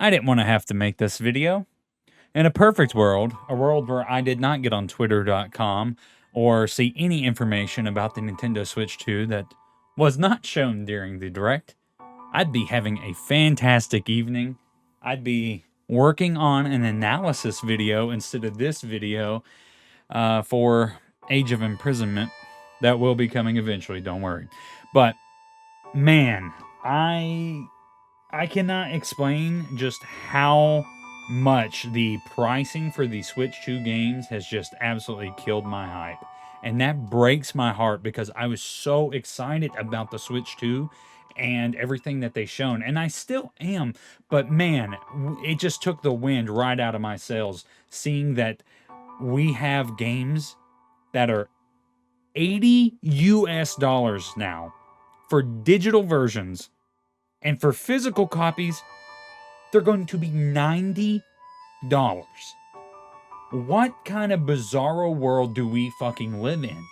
I didn't want to have to make this video. In a perfect world, a world where I did not get on Twitter.com or see any information about the Nintendo Switch 2 that was not shown during the Direct, I'd be having a fantastic evening. I'd be working on an analysis video instead of this video for Age of Imprisonment. That will be coming eventually, don't worry. But man, I cannot explain just how much the pricing for the Switch 2 games has just absolutely killed my hype. And that breaks my heart because I was so excited about the Switch 2 and everything that they shown. And I still am. But man, it just took the wind right out of my sails seeing that we have games that are 80 US dollars now for digital versions, and for physical copies, they're going to be $90. What kind of bizarro world do we fucking live in?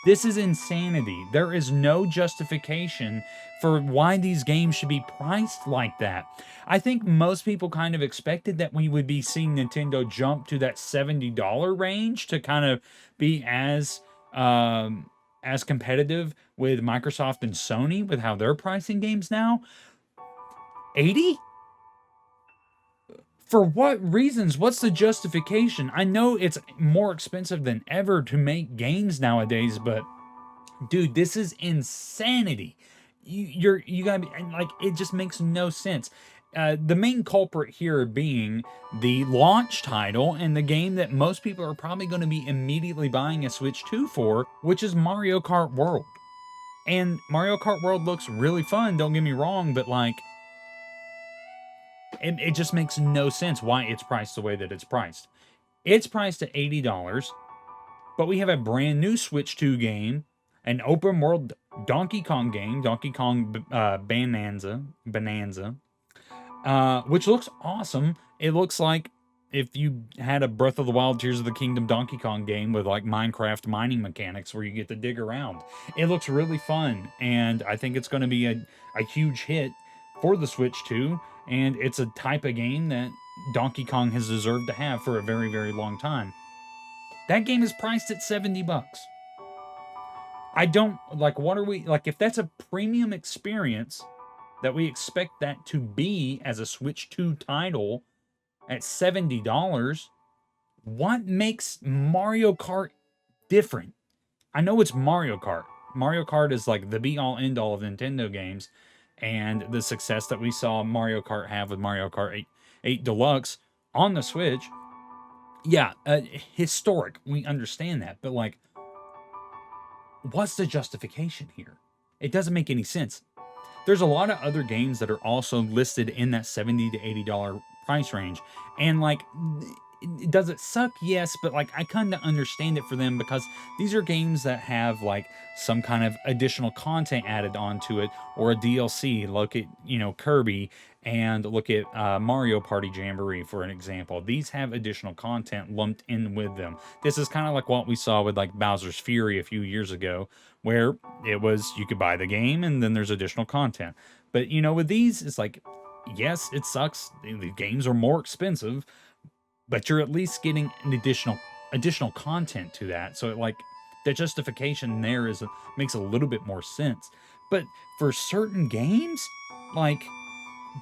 This is insanity. There is no justification for why these games should be priced like that. I think most people kind of expected that we would be seeing Nintendo jump to that $70 range to kind of be as competitive with Microsoft and Sony with how they're pricing games now. 80? For what reasons? What's the justification? I know it's more expensive than ever to make games nowadays, but dude, this is insanity. You gotta be like, it just makes no sense. The main culprit here being the launch title and the game that most people are probably going to be immediately buying a Switch 2 for, which is Mario Kart World. And Mario Kart World looks really fun, don't get me wrong, but like, it just makes no sense why it's priced the way that it's priced. It's priced at $80, but we have a brand new Switch 2 game, an open world Donkey Kong game, Donkey Kong Bonanza, which looks awesome. It looks like if you had a Breath of the Wild Tears of the Kingdom Donkey Kong game with like Minecraft mining mechanics where you get to dig around. It looks really fun, and I think it's going to be a huge hit for the Switch 2, and it's a type of game that Donkey Kong has deserved to have for a very, very long time. That game is priced at $70. I don't like, what are we like, if that's a premium experience that we expect that to be as a Switch 2 title at $70, what makes Mario Kart different? I know it's Mario Kart. Mario Kart is like the be all end all of Nintendo games, and the success that we saw Mario Kart have with Mario Kart 8 Deluxe on the Switch. Yeah, historic. We understand that, but like, what's the justification here? It doesn't make any sense. There's a lot of other games that are also listed in that $70 to $80 price range, and like, does it suck? Yes, but like, I kind of understand it for them because these are games that have like some kind of additional content added onto it or a DLC. Look at, Kirby, and look at Mario Party Jamboree for an example. These have additional content lumped in with them. This is kind of like what we saw with like Bowser's Fury a few years ago, where it was you could buy the game and then there's additional content. But with these, it's like, yes, it sucks. The games are more expensive, but you're at least getting an additional content to that. So like, the justification there makes a little bit more sense. But for certain games, like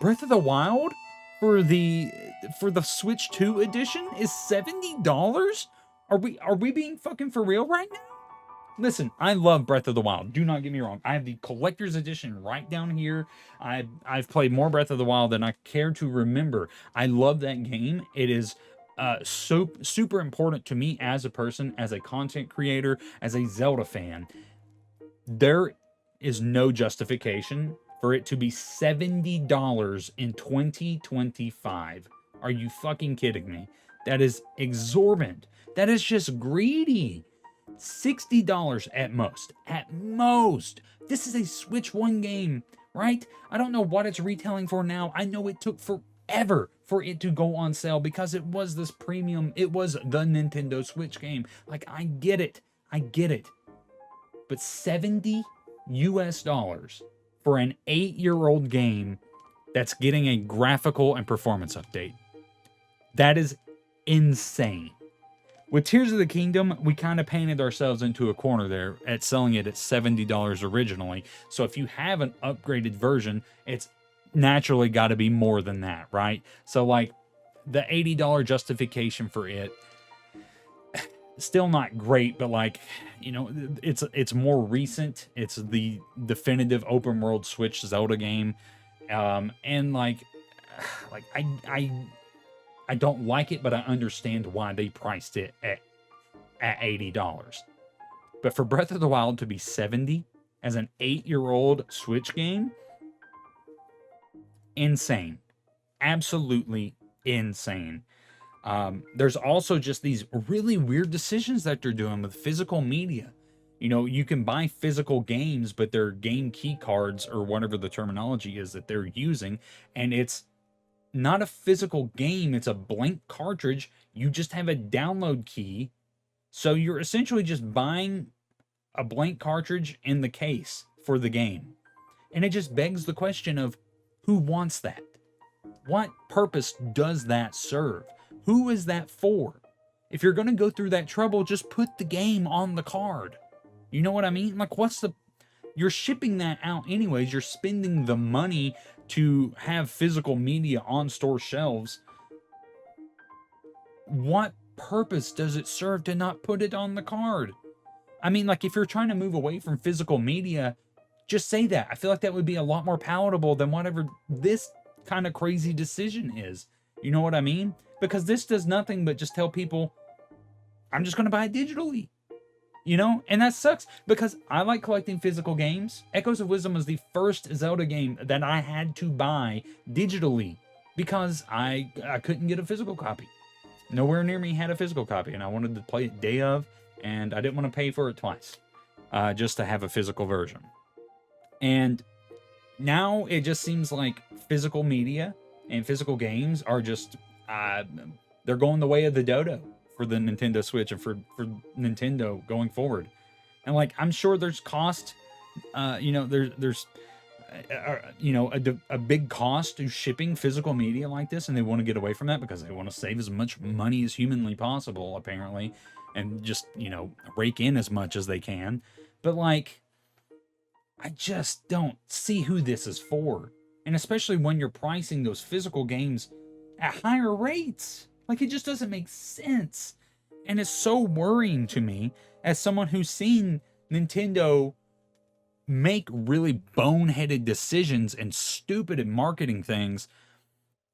Breath of the Wild for the Switch 2 edition is $70? Are we being fucking for real right now? Listen, I love Breath of the Wild. Do not get me wrong. I have the collector's edition right down here. I've played more Breath of the Wild than I care to remember. I love that game. It is super important to me as a person, as a content creator, as a Zelda fan. There is no justification for it to be $70 in 2025. Are you fucking kidding me? That is exorbitant. That is just greedy. $60 at most. At most. This is a Switch 1 game, right? I don't know what it's retailing for now. I know it took forever for it to go on sale because it was this premium. It was the Nintendo Switch game. Like, I get it. But $70 US for an 8-year-old game that's getting a graphical and performance update. That is insane. With Tears of the Kingdom, we kind of painted ourselves into a corner there at selling it at $70 originally. So if you have an upgraded version, it's naturally got to be more than that, right? So like the $80 justification for it, still not great, but like, you know, it's more recent. It's the definitive open world Switch Zelda game. And like I don't like it, but I understand why they priced it at $80. But for Breath of the Wild to be 70 as an 8-year-old Switch game, insane. Absolutely insane. There's also just these really weird decisions that they're doing with physical media. You know, you can buy physical games, but they're game key cards or whatever the terminology is that they're using, and it's not a physical game, it's a blank cartridge. You just have a download key. So you're essentially just buying a blank cartridge in the case for the game. And it just begs the question of who wants that? What purpose does that serve? Who is that for? If you're going to go through that trouble, just put the game on the card. You know what I mean? Like, you're shipping that out anyways. You're spending the money to have physical media on store shelves. What purpose does it serve to not put it on the card? I mean, like, if you're trying to move away from physical media, just say that. I feel like that would be a lot more palatable than whatever this kind of crazy decision is. You know what I mean? Because this does nothing but just tell people, I'm just going to buy it digitally. You know, and that sucks because I like collecting physical games. Echoes of Wisdom was the first Zelda game that I had to buy digitally because I couldn't get a physical copy. Nowhere near me had a physical copy, and I wanted to play it day of, and I didn't want to pay for it twice just to have a physical version. And now it just seems like physical media and physical games are just, they're going the way of the dodo for the Nintendo Switch and for Nintendo going forward. And like, I'm sure there's cost, you know, there's you know, a big cost to shipping physical media like this, and they want to get away from that because they want to save as much money as humanly possible, apparently, and just, you know, rake in as much as they can. But like, I just don't see who this is for. And especially when you're pricing those physical games at higher rates. Like, it just doesn't make sense. And it's so worrying to me as someone who's seen Nintendo make really boneheaded decisions and stupid marketing things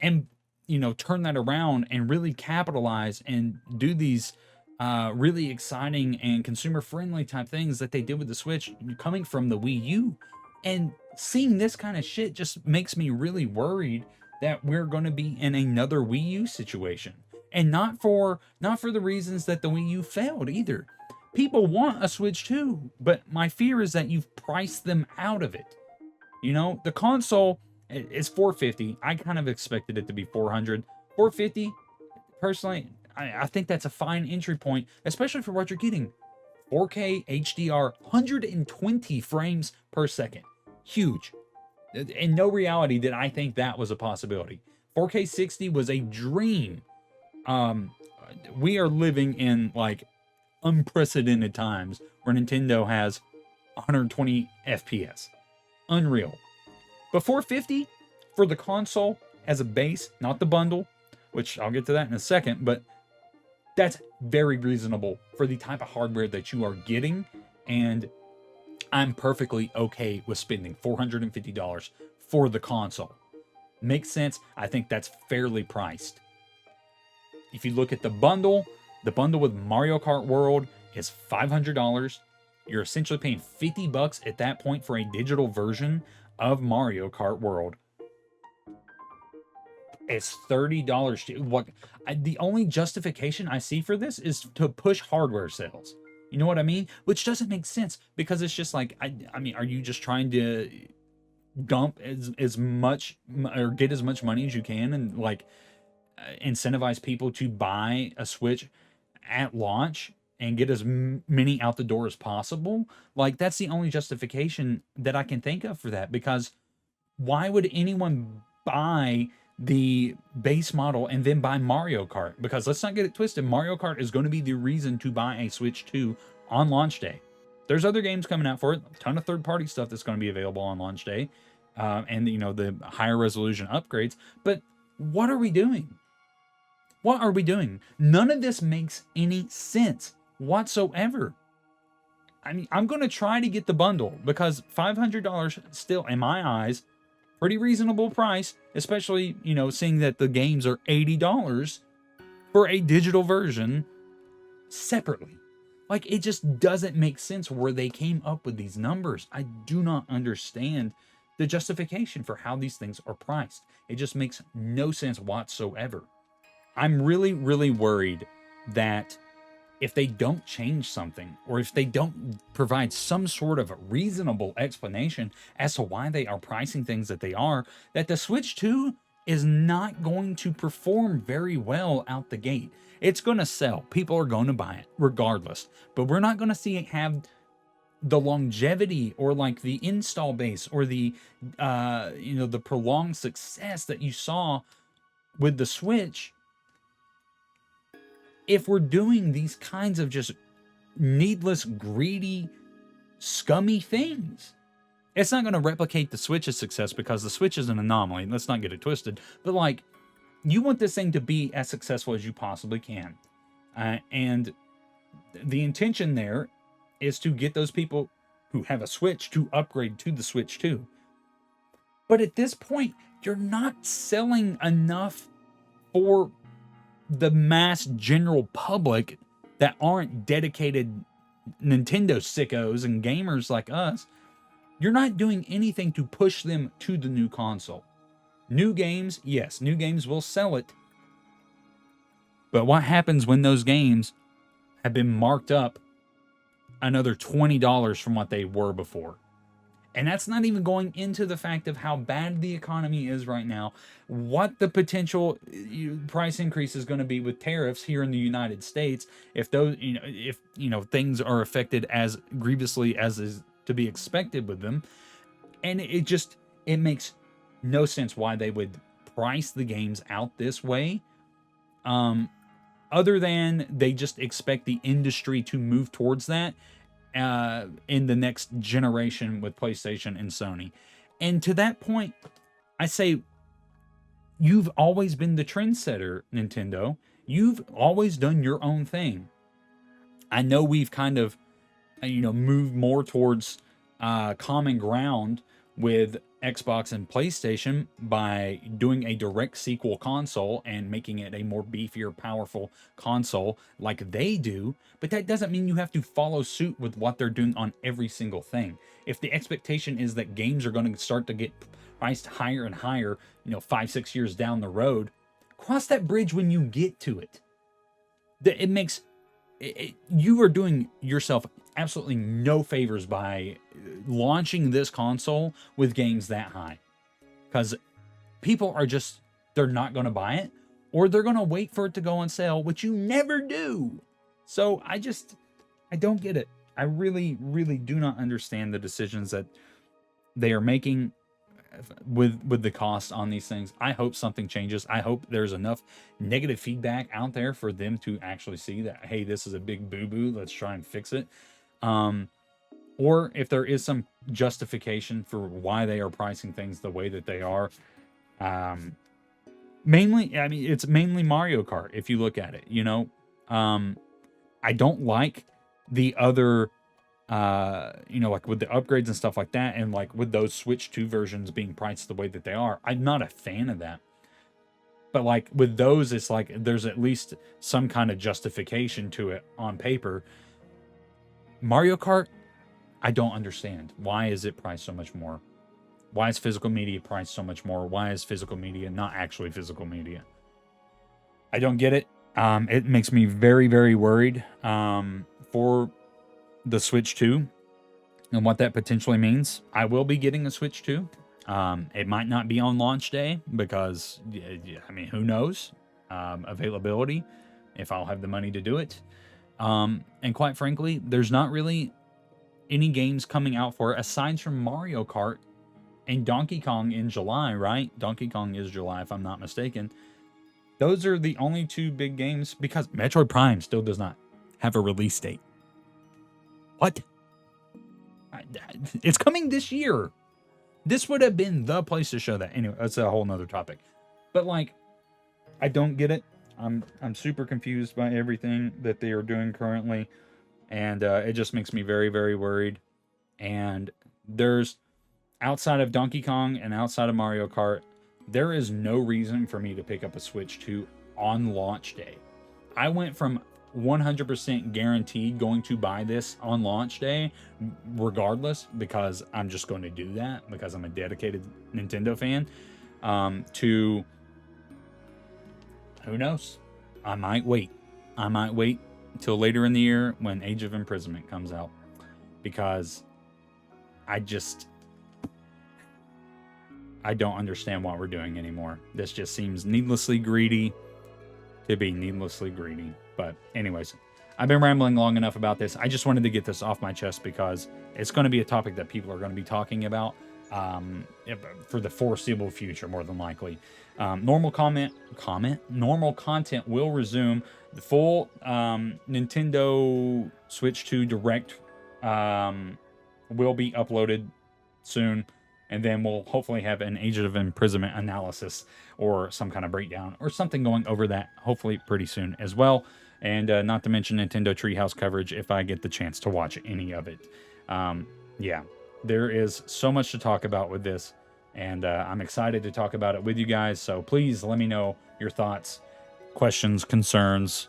and, you know, turn that around and really capitalize and do these really exciting and consumer friendly type things that they did with the Switch coming from the Wii U. And seeing this kind of shit just makes me really worried that we're going to be in another Wii U situation. And not for the reasons that the Wii U failed either. People want a Switch too, but my fear is that you've priced them out of it. You know, the console is $450. I kind of expected it to be $400. $450, personally, I think that's a fine entry point, especially for what you're getting. 4K HDR, 120 frames per second. Huge. In no reality did I think that was a possibility. 4K 60 was a dream. We are living in like unprecedented times where Nintendo has 120 FPS. Unreal. But 450 for the console as a base, not the bundle, which I'll get to that in a second, but that's very reasonable for the type of hardware that you are getting, and I'm perfectly okay with spending $450 for the console. Makes sense. I think that's fairly priced. If you look at the bundle with Mario Kart World is $500. You're essentially paying $50 at that point for a digital version of Mario Kart World. It's $30. The only justification I see for this is to push hardware sales. You know what I mean? Which doesn't make sense because it's just like, I mean, are you just trying to dump as much or get as much money as you can and like incentivize people to buy a Switch at launch and get as many out the door as possible? Like, that's the only justification that I can think of for that, because why would anyone buy the base model and then buy Mario Kart, because let's not get it twisted. Mario Kart is going to be the reason to buy a Switch 2 on launch day. There's other games coming out for it, a ton of third-party stuff that's going to be available on launch day, and the higher resolution upgrades. But what are we doing? What are we doing? None of this makes any sense whatsoever. I mean, I'm going to try to get the bundle because $500 still, in my eyes, pretty reasonable price, especially, seeing that the games are $80 for a digital version separately. Like, it just doesn't make sense where they came up with these numbers. I do not understand the justification for how these things are priced. It just makes no sense whatsoever. I'm really, really worried that if they don't change something, or if they don't provide some sort of reasonable explanation as to why they are pricing things that they are, that the Switch 2 is not going to perform very well out the gate. It's going to sell. People are going to buy it regardless. But we're not going to see it have the longevity or like the install base or the the prolonged success that you saw with the Switch if we're doing these kinds of just needless, greedy, scummy things. It's not going to replicate the Switch's success because the Switch is an anomaly. Let's not get it twisted. But like, you want this thing to be as successful as you possibly can. And the intention there is to get those people who have a Switch to upgrade to the Switch 2. But at this point, you're not selling enough for the mass general public that aren't dedicated Nintendo sickos and gamers like us. You're not doing anything to push them to the new console. New games, yes, new games will sell it. But what happens when those games have been marked up another $20 from what they were before? And that's not even going into the fact of how bad the economy is right now, what the potential price increase is going to be with tariffs here in the United States, if those, things are affected as grievously as is to be expected with them. And it makes no sense why they would price the games out this way. Other than they just expect the industry to move towards that in the next generation with PlayStation and Sony. And to that point, I say, you've always been the trendsetter, Nintendo. You've always done your own thing. I know we've kind of, moved more towards common ground with Xbox and PlayStation by doing a direct sequel console and making it a more beefier, powerful console like they do. But that doesn't mean you have to follow suit with what they're doing on every single thing. If the expectation is that games are going to start to get priced higher and higher, 5-6 years down the road, cross that bridge when you get to it. You are doing yourself absolutely no favors by launching this console with games that high, because people are they're not going to buy it, or they're going to wait for it to go on sale, which you never do. So I don't get it. I really, really do not understand the decisions that they are making with the cost on these things. I hope something changes. I hope there's enough negative feedback out there for them to actually see that, hey, this is a big boo-boo, let's try and fix it. Or if there is some justification for why they are pricing things the way that they are. It's mainly Mario Kart if you look at it, I don't like the other like with the upgrades and stuff like that, and like with those Switch 2 versions being priced the way that they are. I'm not a fan of that. But like with those, it's like there's at least some kind of justification to it on paper. Mario Kart, I don't understand. Why is it priced so much more? Why is physical media priced so much more? Why is physical media not actually physical media? I don't get it. It makes me very, very worried for the Switch 2 and what that potentially means. I will be getting a Switch 2. It might not be on launch day because, who knows? Availability, if I'll have the money to do it. And quite frankly, there's not really any games coming out for it aside from Mario Kart and Donkey Kong in July, right? Donkey Kong is July, if I'm not mistaken. Those are the only two big games, because Metroid Prime still does not have a release date. What? It's coming this year. This would have been the place to show that. Anyway, that's a whole nother topic. But like, I don't get it. I'm super confused by everything that they are doing currently, and it just makes me very, very worried. And there's, outside of Donkey Kong and outside of Mario Kart, there is no reason for me to pick up a Switch 2 on launch day. I went from 100% guaranteed going to buy this on launch day regardless, because I'm just going to do that because I'm a dedicated Nintendo fan, to who knows, I might wait until later in the year when Age of Imprisonment comes out, because I don't understand what we're doing anymore. This just seems needlessly greedy to be needlessly greedy. But anyways, I've been rambling long enough about this. I just wanted to get this off my chest because it's going to be a topic that people are going to be talking about for the foreseeable future, more than likely. Normal content will resume. The full Nintendo Switch 2 Direct will be uploaded soon. And then we'll hopefully have an Age of Imprisonment analysis or some kind of breakdown or something going over that hopefully pretty soon as well. And not to mention Nintendo Treehouse coverage if I get the chance to watch any of it. Yeah, there is so much to talk about with this. And I'm excited to talk about it with you guys. So please let me know your thoughts, questions, concerns,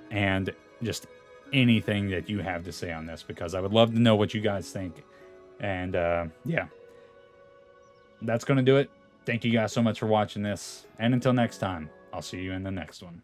and just anything that you have to say on this, because I would love to know what you guys think. And yeah. That's going to do it. Thank you guys so much for watching this. And until next time, I'll see you in the next one.